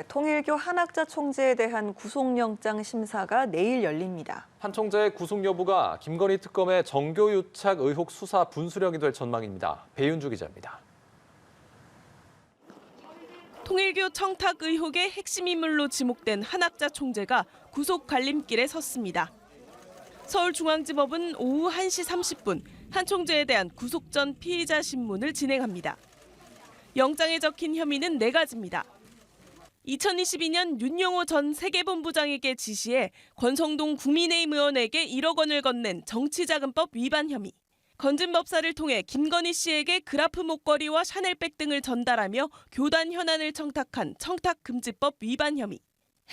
통일교 한학자 총재에 대한 구속영장 심사가 내일 열립니다. 한 총재의 구속 여부가 김건희 특검의 정교유착 의혹 수사 분수령이 될 전망입니다. 배윤주 기자입니다. 통일교 청탁 의혹의 핵심 인물로 지목된 한학자 총재가 구속 갈림길에 섰습니다. 서울중앙지법은 오후 1시 30분 한 총재에 대한 구속 전 피의자 신문을 진행합니다. 영장에 적힌 혐의는 4가지입니다. 2022년 윤영호 전 세계본부장에게 지시해 권성동 국민의힘 의원에게 1억 원을 건넨 정치자금법 위반 혐의, 건진 법사를 통해 김건희 씨에게 그라프 목걸이와 샤넬백 등을 전달하며 교단 현안을 청탁한 청탁금지법 위반 혐의,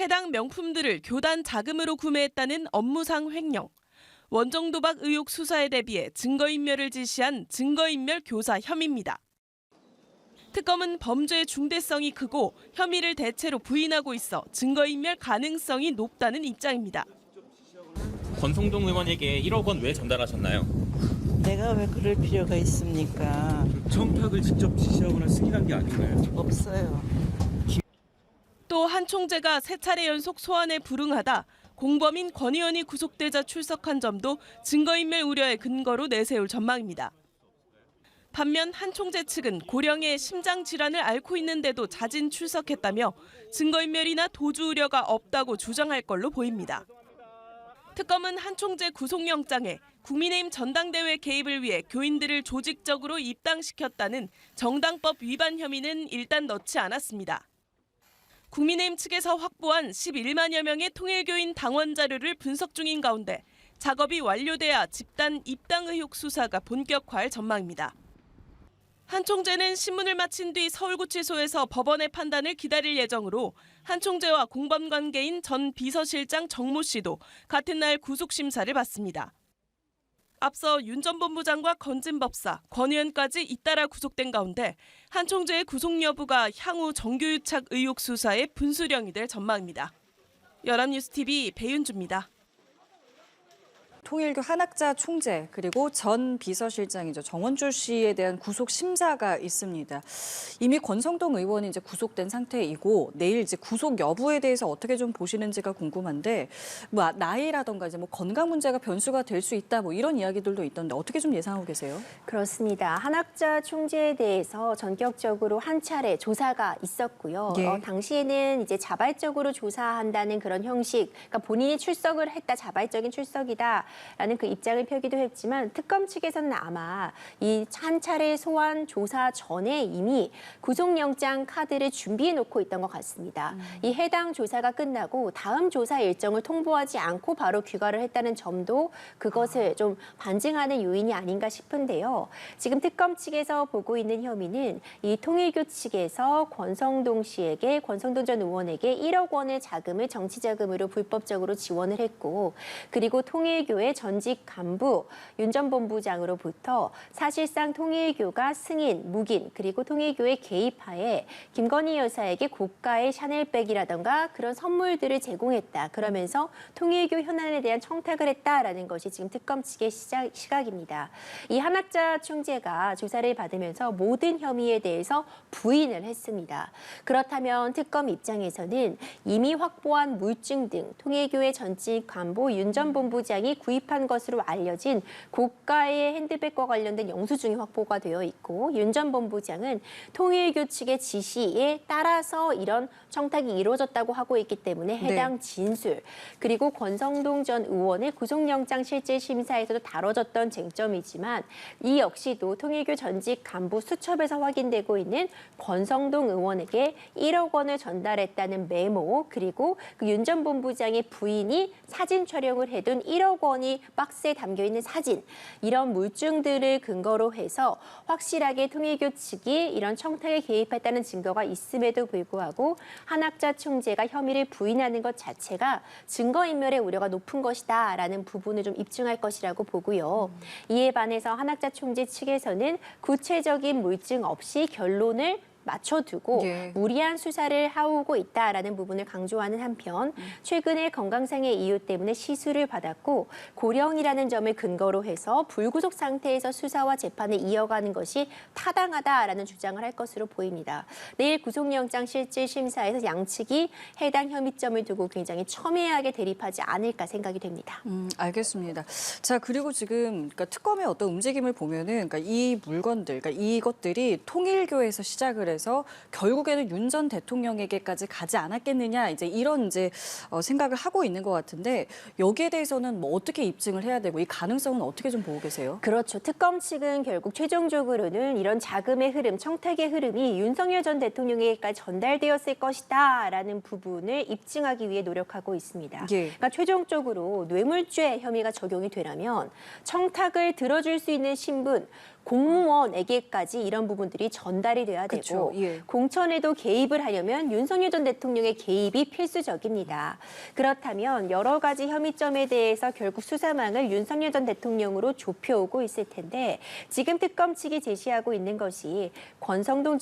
해당 명품들을 교단 자금으로 구매했다는 업무상 횡령, 원정 도박 의혹 수사에 대비해 증거인멸을 지시한 증거인멸 교사 혐의입니다. 특검은 범죄의 중대성이 크고 혐의를 대체로 부인하고 있어 증거인멸 가능성이 높다는 입장입니다. 권성동 의원에게 1억 원 왜 전달하셨나요? 내가 왜 그럴 필요가 있습니까? 청탁을 직접 지시하거나 승인한 게 아닌가요? 없어요. 또 한 총재가 3차례 연속 소환에 불응하다 공범인 권 의원이 구속되자 출석한 점도 증거인멸 우려의 근거로 내세울 전망입니다. 반면 한 총재 측은 고령의 심장 질환을 앓고 있는데도 자진 출석했다며 증거인멸이나 도주 우려가 없다고 주장할 걸로 보입니다. 특검은 한 총재 구속영장에 국민의힘 전당대회 개입을 위해 교인들을 조직적으로 입당시켰다는 정당법 위반 혐의는 일단 넣지 않았습니다. 국민의힘 측에서 확보한 11만여 명의 통일교인 당원 자료를 분석 중인 가운데 작업이 완료돼야 집단 입당 의혹 수사가 본격화할 전망입니다. 한 총재는 신문을 마친 뒤 서울구치소에서 법원의 판단을 기다릴 예정으로 한 총재와 공범 관계인 전 비서실장 정모 씨도 같은 날 구속심사를 받습니다. 앞서 윤 전 본부장과 건진 법사, 권 의원까지 잇따라 구속된 가운데 한 총재의 구속 여부가 향후 정교유착 의혹 수사의 분수령이 될 전망입니다. 연합뉴스TV 배윤주입니다. 통일교 한학자 총재 그리고 전 비서실장이죠. 정원줄 씨에 대한 구속 심사가 있습니다. 이미 권성동 의원이 이제 구속된 상태이고 내일 이제 구속 여부에 대해서 어떻게 좀 보시는지가 궁금한데 뭐 나이라던가 이제 뭐 건강 문제가 변수가 될 수 있다 뭐 이런 이야기들도 있던데 어떻게 좀 예상하고 계세요? 그렇습니다. 한학자 총재에 대해서 전격적으로 한 차례 조사가 있었고요. 예. 당시에는 이제 자발적으로 조사한다는 그런 형식, 그러니까 본인이 출석을 했다, 자발적인 출석이다. 라는 그 입장을 펴기도 했지만 특검 측에서는 아마 이 한 차례 소환 조사 전에 이미 구속영장 카드를 준비해 놓고 있던 것 같습니다. 이 해당 조사가 끝나고 다음 조사 일정을 통보하지 않고 바로 귀가를 했다는 점도 그것을 좀 반증하는 요인이 아닌가 싶은데요. 지금 특검 측에서 보고 있는 혐의는 이 통일교 측에서 권성동 씨에게, 권성동 전 의원에게 1억 원의 자금을 정치자금으로 불법적으로 지원을 했고, 그리고 통일교의 전직 간부 윤 전 본부장으로부터 사실상 통일교가 승인, 묵인, 그리고 통일교의 개입하에 김건희 여사에게 고가의 샤넬백이라던가 그런 선물들을 제공했다. 그러면서 통일교 현안에 대한 청탁을 했다라는 것이 지금 특검 측의 시각입니다. 이 한학자 총재가 조사를 받으면서 모든 혐의에 대해서 부인을 했습니다. 그렇다면 특검 입장에서는 이미 확보한 물증 등 통일교의 전직 간부 윤 전 본부장이 구입한 것으로 알려진 고가의 핸드백과 관련된 영수증이 확보가 되어 있고, 윤 전 본부장은 통일교 측의 지시에 따라서 이런 청탁이 이루어졌다고 하고 있기 때문에 해당 진술, 그리고 권성동 전 의원의 구속영장 실질 심사에서도 다뤄졌던 쟁점이지만 이 역시도 통일교 전직 간부 수첩에서 확인되고 있는 권성동 의원에게 1억 원을 전달했다는 메모, 그리고 그 윤 전 본부장의 부인이 사진 촬영을 해둔 1억 원이 박스에 담겨있는 사진, 이런 물증들을 근거로 해서 확실하게 통일교 측이 이런 청탁에 개입했다는 증거가 있음에도 불구하고 한학자 총재가 혐의를 부인하는 것 자체가 증거인멸의 우려가 높은 것이다라는 부분을 좀 입증할 것이라고 보고요. 이에 반해서 한학자 총재 측에서는 구체적인 물증 없이 결론을 맞춰두고 예. 무리한 수사를 하고 있다라는 부분을 강조하는 한편 최근에 건강상의 이유 때문에 시술을 받았고 고령이라는 점을 근거로 해서 불구속 상태에서 수사와 재판을 이어가는 것이 타당하다라는 주장을 할 것으로 보입니다. 내일 구속영장 실질 심사에서 양측이 해당 혐의점을 두고 굉장히 첨예하게 대립하지 않을까 생각이 됩니다. 알겠습니다. 자, 그리고 지금 그러니까 특검의 어떤 움직임을 보면은 그러니까 이 물건들, 그러니까 이것들이 통일교에서 시작을 해서 결국에는 윤 전 대통령에게까지 가지 않았겠느냐 이제 이런 생각을 하고 있는 것 같은데 여기에 대해서는 뭐 어떻게 입증을 해야 되고 이 가능성은 어떻게 좀 보고 계세요? 그렇죠. 특검 측은 결국 최종적으로는 이런 자금의 흐름, 청탁의 흐름이 윤석열 전 대통령에게까지 전달되었을 것이다라는 부분을 입증하기 위해 노력하고 있습니다. 예. 그러니까 최종적으로 뇌물죄 혐의가 적용이 되려면 청탁을 들어줄 수 있는 신분, 공무원에게까지 이런 부분들이 전달이 돼야 그쵸, 되고 예. 공천에도 개입을 하려면 윤석열 전 대통령의 개입이 필수적입니다. 그렇다면 여러 가지 혐의점에 대해서 결국 수사망을 윤석열 전 대통령으로 좁혀오고 있을 텐데 지금 특검 측이 제시하고 있는 것이 권성동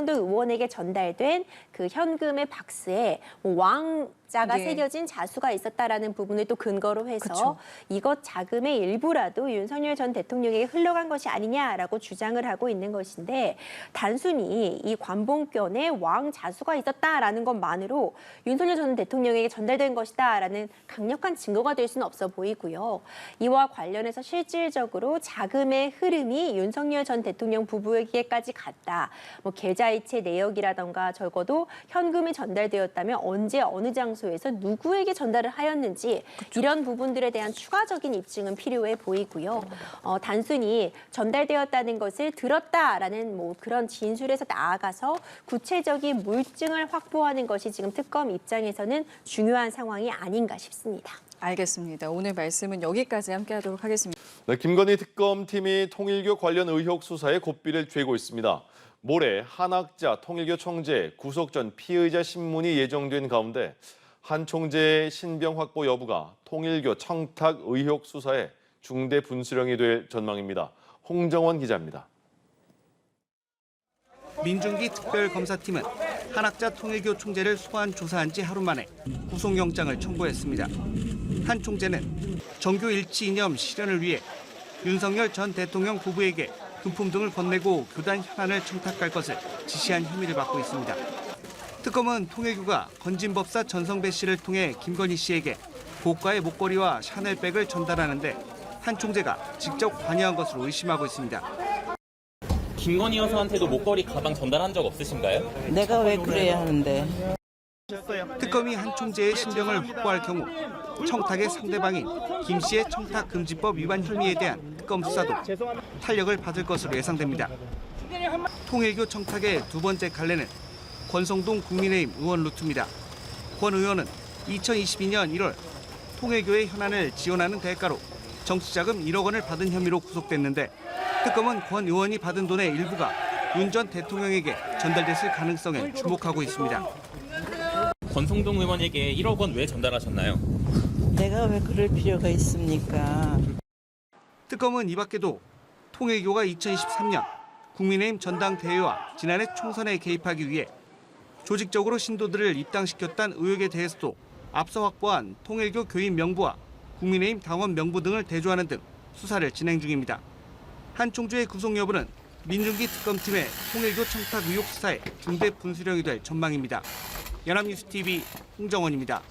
의원에게 전달된 그 현금의 박스에 왕자가 예. 새겨진 자수가 있었다라는 부분을 또 근거로 해서 그쵸. 이것 자금의 일부라도 윤석열 전 대통령에게 흘러간 것이 아니냐라고 주장을 하고 있는 것인데 단순히 이 관봉권에 왕자수가 있었다라는 것만으로 윤석열 전 대통령에게 전달된 것이다라는 강력한 증거가 될 수는 없어 보이고요. 이와 관련해서 실질적으로 자금의 흐름이 윤석열 전 대통령 부부에게까지 갔다. 뭐 계좌이체 내역이라던가 적어도 현금이 전달되었다면 언제 어느 장소에서 누구에게 전달을 하였는지 이런 부분들에 대한 추가적인 입증은 필요해 보이고요. 단순히 전달되었다는 것을 들었다라는 뭐 그런 진술에서 나아가서 구체적인 물증을 확보하는 것이 지금 특검 입장에서는 중요한 상황이 아닌가 싶습니다. 알겠습니다. 오늘 말씀은 여기까지 함께하도록 하겠습니다. 네, 김건희 특검팀이 통일교 관련 의혹 수사에 고삐를 쬐고 있습니다. 모레 한학자 통일교 총재 구속 전 피의자 신문이 예정된 가운데 한 총재의 신병 확보 여부가 통일교 청탁 의혹 수사의 중대 분수령이 될 전망입니다. 홍정원 기자입니다. 민중기 특별검사팀은 한학자 통일교 총재를 소환 조사한 지 하루 만에 구속영장을 청구했습니다. 한 총재는 정교 일치 이념 실현을 위해 윤석열 전 대통령 부부에게 금품 등을 건네고 교단 현안을 청탁할 것을 지시한 혐의를 받고 있습니다. 특검은 통일교가 건진법사 전성배 씨를 통해 김건희 씨에게 고가의 목걸이와 샤넬백을 전달하는데 한 총재가 직접 관여한 것으로 의심하고 있습니다. 김건희 여사한테도 목걸이 가방 전달한 적 없으신가요? 내가 왜 그래야 하는데. 특검이 한 총재의 신병을 확보할 경우 청탁의 상대방인 김 씨의 청탁금지법 위반 혐의에 대한 특검 수사도 탄력을 받을 것으로 예상됩니다. 통일교 청탁의 두 번째 갈래는 권성동 국민의힘 의원 루트입니다. 권 의원은 2022년 1월 통일교의 현안을 지원하는 대가로 정치자금 1억 원을 받은 혐의로 구속됐는데 특검은 권 의원이 받은 돈의 일부가 윤 전 대통령에게 전달됐을 가능성에 주목하고 있습니다. 권성동 의원에게 1억 원 왜 전달하셨나요? 내가 왜 그럴 필요가 있습니까? 특검은 이 밖에도 통일교가 2023년 국민의힘 전당대회와 지난해 총선에 개입하기 위해 조직적으로 신도들을 입당시켰다는 의혹에 대해서도 앞서 확보한 통일교 교인 명부와 국민의힘 당원 명부 등을 대조하는 등 수사를 진행 중입니다. 한 총재의 구속 여부는 민중기 특검팀의 통일교 청탁 의혹 수사의 중대 분수령이 될 전망입니다. 연합뉴스TV 홍정원입니다.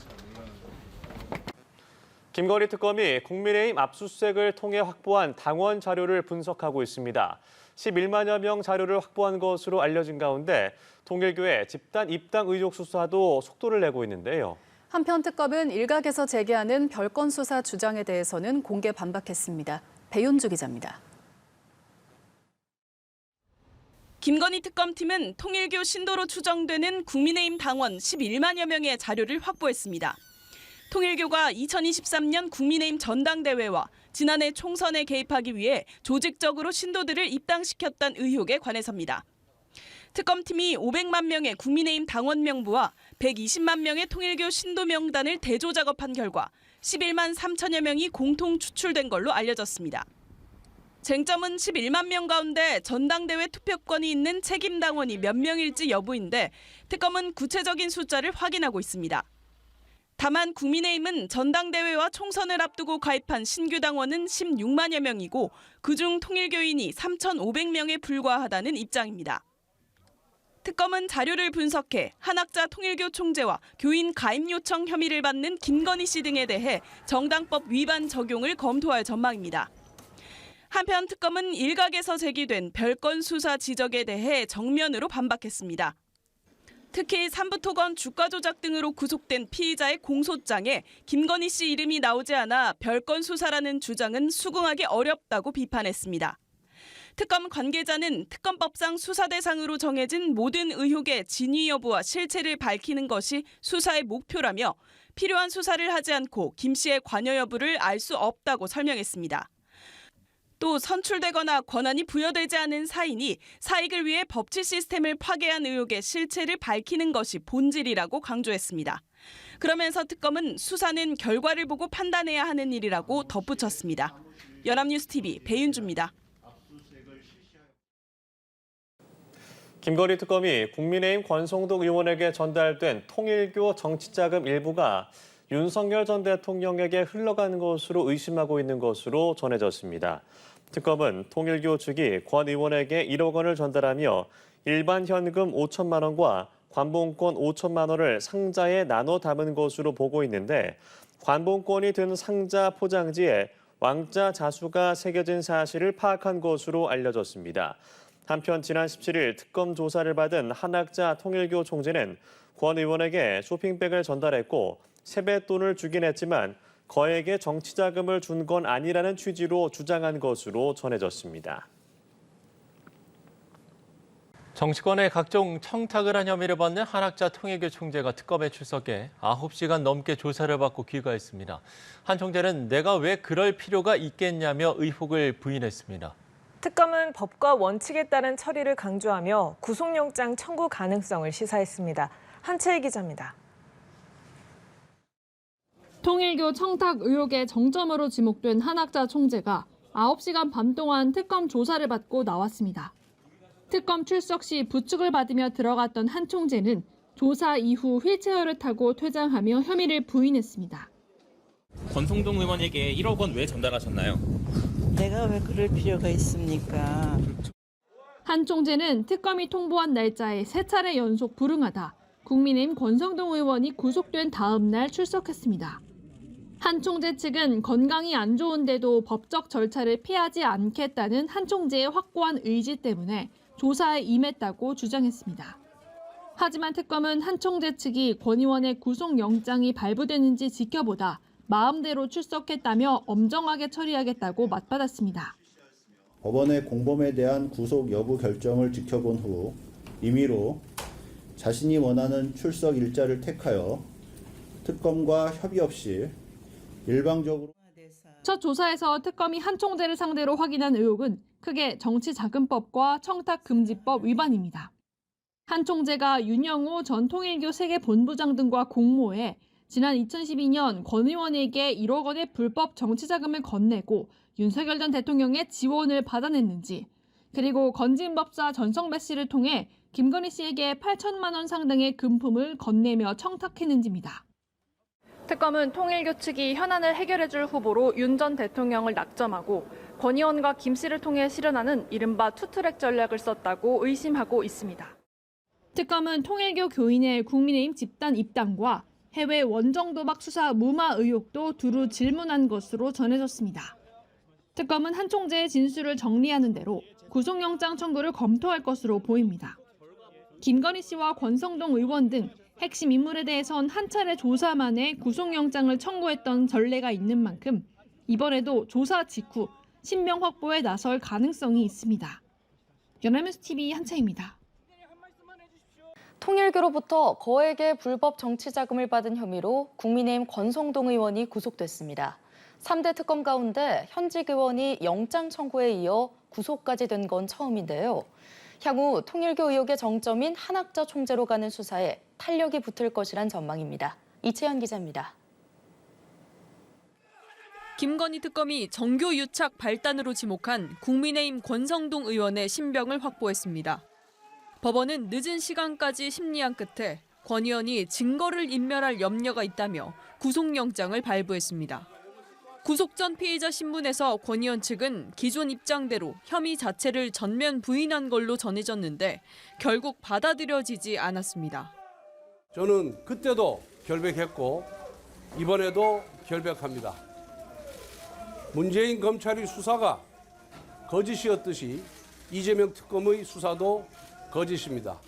김건희 특검이 국민의힘 압수수색을 통해 확보한 당원 자료를 분석하고 있습니다. 11만여 명 자료를 확보한 것으로 알려진 가운데 통일교의 집단 입당 의혹 수사도 속도를 내고 있는데요. 한편 특검은 일각에서 제기하는 별건 수사 주장에 대해서는 공개 반박했습니다. 배윤주 기자입니다. 김건희 특검팀은 통일교 신도로 추정되는 국민의힘 당원 11만여 명의 자료를 확보했습니다. 통일교가 2023년 국민의힘 전당대회와 지난해 총선에 개입하기 위해 조직적으로 신도들을 입당시켰다는 의혹에 관해서입니다. 특검팀이 500만 명의 국민의힘 당원 명부와 120만 명의 통일교 신도 명단을 대조 작업한 결과 11만 3천여 명이 공통 추출된 걸로 알려졌습니다. 쟁점은 11만 명 가운데 전당대회 투표권이 있는 책임 당원이 몇 명일지 여부인데 특검은 구체적인 숫자를 확인하고 있습니다. 다만 국민의힘은 전당대회와 총선을 앞두고 가입한 신규 당원은 16만여 명이고 그중 통일교인이 3,500명에 불과하다는 입장입니다. 특검은 자료를 분석해 한학자 통일교 총재와 교인 가입 요청 혐의를 받는 김건희 씨 등에 대해 정당법 위반 적용을 검토할 전망입니다. 한편 특검은 일각에서 제기된 별건 수사 지적에 대해 정면으로 반박했습니다. 특히 삼부토건 주가 조작 등으로 구속된 피의자의 공소장에 김건희 씨 이름이 나오지 않아 별건 수사라는 주장은 수긍하기 어렵다고 비판했습니다. 특검 관계자는 특검법상 수사 대상으로 정해진 모든 의혹의 진위 여부와 실체를 밝히는 것이 수사의 목표라며 필요한 수사를 하지 않고 김 씨의 관여 여부를 알 수 없다고 설명했습니다. 또 선출되거나 권한이 부여되지 않은 사인이 사익을 위해 법치 시스템을 파괴한 의혹의 실체를 밝히는 것이 본질이라고 강조했습니다. 그러면서 특검은 수사는 결과를 보고 판단해야 하는 일이라고 덧붙였습니다. 연합뉴스TV 배윤주입니다. 김건희 특검이 국민의힘 권성동 의원에게 전달된 통일교 정치자금 일부가 윤석열 전 대통령에게 흘러간 것으로 의심하고 있는 것으로 전해졌습니다. 특검은 통일교 측이 권 의원에게 1억 원을 전달하며 일반 현금 5천만 원과 관봉권 5천만 원을 상자에 나눠 담은 것으로 보고 있는데 관봉권이 든 상자 포장지에 왕자 자수가 새겨진 사실을 파악한 것으로 알려졌습니다. 한편 지난 17일 특검 조사를 받은 한학자 통일교 총재는 권 의원에게 쇼핑백을 전달했고 세뱃돈을 주긴 했지만 거액의 정치자금을 준 건 아니라는 취지로 주장한 것으로 전해졌습니다. 정치권의 각종 청탁을 한 혐의를 받는 한학자 통일교 총재가 특검에 출석해 9시간 넘게 조사를 받고 귀가했습니다. 한 총재는 내가 왜 그럴 필요가 있겠냐며 의혹을 부인했습니다. 특검은 법과 원칙에 따른 처리를 강조하며 구속영장 청구 가능성을 시사했습니다. 한채희 기자입니다. 통일교 청탁 의혹의 정점으로 지목된 한학자 총재가 9시간 반 동안 특검 조사를 받고 나왔습니다. 특검 출석 시 부축을 받으며 들어갔던 한 총재는 조사 이후 휠체어를 타고 퇴장하며 혐의를 부인했습니다. 권성동 의원에게 1억 원 왜 전달하셨나요? 내가 왜 그럴 필요가 있습니까? 한 총재는 특검이 통보한 날짜에 3차례 연속 불응하다 국민의힘 권성동 의원이 구속된 다음 날 출석했습니다. 한 총재 측은 건강이 안 좋은데도 법적 절차를 피하지 않겠다는 한 총재의 확고한 의지 때문에 조사에 임했다고 주장했습니다. 하지만 특검은 한 총재 측이 권 의원의 구속영장이 발부되는지 지켜보다 마음대로 출석했다며 엄정하게 처리하겠다고 맞받았습니다. 법원의 공범에 대한 구속 여부 결정을 지켜본 후 임의로 자신이 원하는 출석 일자를 택하여 특검과 협의 없이 일방적으로 첫 조사에서 특검이 한 총재를 상대로 확인한 의혹은 크게 정치자금법과 청탁금지법 위반입니다. 한 총재가 윤영호 전 통일교 세계본부장 등과 공모해 지난 2012년 권 의원에게 1억 원의 불법 정치자금을 건네고 윤석열 전 대통령의 지원을 받아냈는지, 그리고 건진법사 전성배 씨를 통해 김건희 씨에게 8천만 원 상당의 금품을 건네며 청탁했는지입니다. 특검은 통일교 측이 현안을 해결해줄 후보로 윤 전 대통령을 낙점하고 권 의원과 김 씨를 통해 실현하는 이른바 투트랙 전략을 썼다고 의심하고 있습니다. 특검은 통일교 교인의 국민의힘 집단 입당과 해외 원정 도박 수사 무마 의혹도 두루 질문한 것으로 전해졌습니다. 특검은 한 총재의 진술을 정리하는 대로 구속영장 청구를 검토할 것으로 보입니다. 김건희 씨와 권성동 의원 등 핵심 인물에 대해선 한 차례 조사 만에 구속영장을 청구했던 전례가 있는 만큼 이번에도 조사 직후 신병 확보에 나설 가능성이 있습니다. 연합뉴스TV 한채입니다. 통일교로부터 거액의 불법 정치자금을 받은 혐의로 국민의힘 권성동 의원이 구속됐습니다. 3대 특검 가운데 현직 의원이 영장 청구에 이어 구속까지 된 건 처음인데요. 향후 통일교 의혹의 정점인 한학자 총재로 가는 수사에 탄력이 붙을 것이란 전망입니다. 이채연 기자입니다. 김건희 특검이 정교 유착 발단으로 지목한 국민의힘 권성동 의원의 신병을 확보했습니다. 법원은 늦은 시간까지 심리한 끝에 권 의원이 증거를 인멸할 염려가 있다며 구속영장을 발부했습니다. 구속 전 피의자 신문에서 권 의원 측은 기존 입장대로 혐의 자체를 전면 부인한 걸로 전해졌는데 결국 받아들여지지 않았습니다. 저는 그때도 결백했고 이번에도 결백합니다. 문재인 검찰의 수사가 거짓이었듯이 이재명 특검의 수사도 거짓입니다.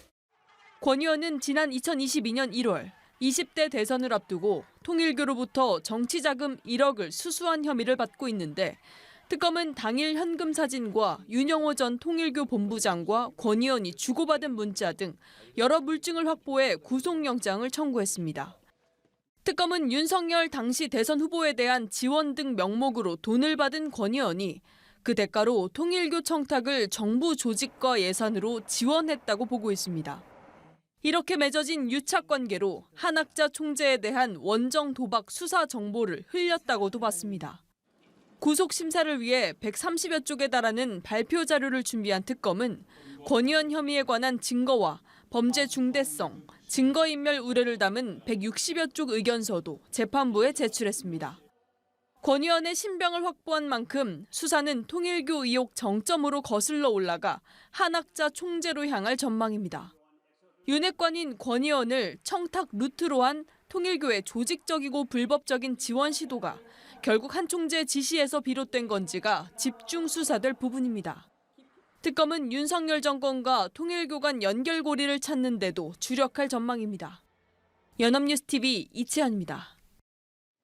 권 의원은 지난 2022년 1월 20대 대선을 앞두고 통일교로부터 정치자금 1억을 수수한 혐의를 받고 있는데 특검은 당일 현금 사진과 윤영호 전 통일교 본부장과 권 의원이 주고받은 문자 등 여러 물증을 확보해 구속영장을 청구했습니다. 특검은 윤석열 당시 대선 후보에 대한 지원 등 명목으로 돈을 받은 권 의원이 그 대가로 통일교 청탁을 정부 조직과 예산으로 지원했다고 보고 있습니다. 이렇게 맺어진 유착 관계로 한학자 총재에 대한 원정 도박 수사 정보를 흘렸다고도 봤습니다. 구속 심사를 위해 130여 쪽에 달하는 발표 자료를 준비한 특검은 권 의원 혐의에 관한 증거와 범죄 중대성, 증거인멸 우려를 담은 160여 쪽 의견서도 재판부에 제출했습니다. 권 의원의 신병을 확보한 만큼 수사는 통일교 의혹 정점으로 거슬러 올라가 한학자 총재로 향할 전망입니다. 윤핵관인 권 의원을 청탁 루트로 한 통일교의 조직적이고 불법적인 지원 시도가 결국 한 총재 지시에서 비롯된 건지가 집중 수사될 부분입니다. 특검은 윤석열 정권과 통일교 간 연결고리를 찾는 데도 주력할 전망입니다. 연합뉴스TV 이채연입니다.